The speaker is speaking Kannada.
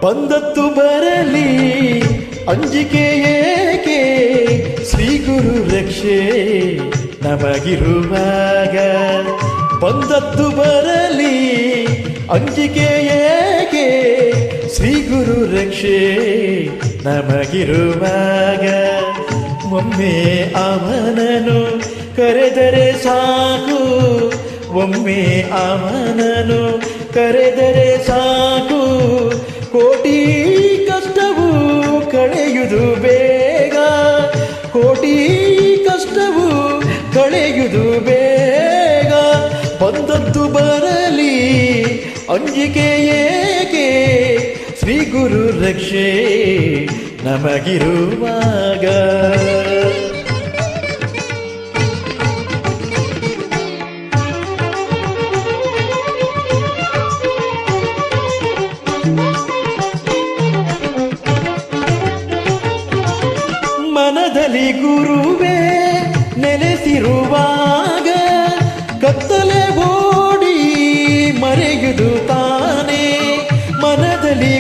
ಬಂದದ್ದು ಬರಲಿ ಅಂಜಿಕೆ ಏಕೆ, ಶ್ರೀ ಗುರು ರಕ್ಷೆ ನಮಗಿರುವಾಗ. ಬಂದದ್ದು ಬರಲಿ ಅಂಜಿಕೆ ಏಕೆ, ಶ್ರೀ ಗುರು ರಕ್ಷೆ ನಮಗಿರುವಾಗ. ಒಮ್ಮೆ ಅವನನು ಕರೆದರೆ ಸಾಕು, ಒಮ್ಮೆ ಅವನನು ಕರೆದರೆ ಸಾಕು, ಕೋಟಿ ಕಷ್ಟವು ಕಳೆಯುವುದು ಬೇಗ, ಕೋಟಿ ಕಷ್ಟವು ಕಳೆಯುವುದು ಬೇಗ. ಬಂದದ್ದು ಬರಲಿ ಅಂಜಿಕೆ ಏಕೆ, ಶ್ರೀ ಗುರು ರಕ್ಷೆ ನಮಗಿರುವಾಗ. ಮನದಲ್ಲಿ ಗುರುವೇ ನೆಲೆಸಿರುವಾಗ, ಕತ್ತಲೆ ಓಡಿ ಮರೆಯುವುದು ತಾನೇ. ಮನದಲ್ಲಿ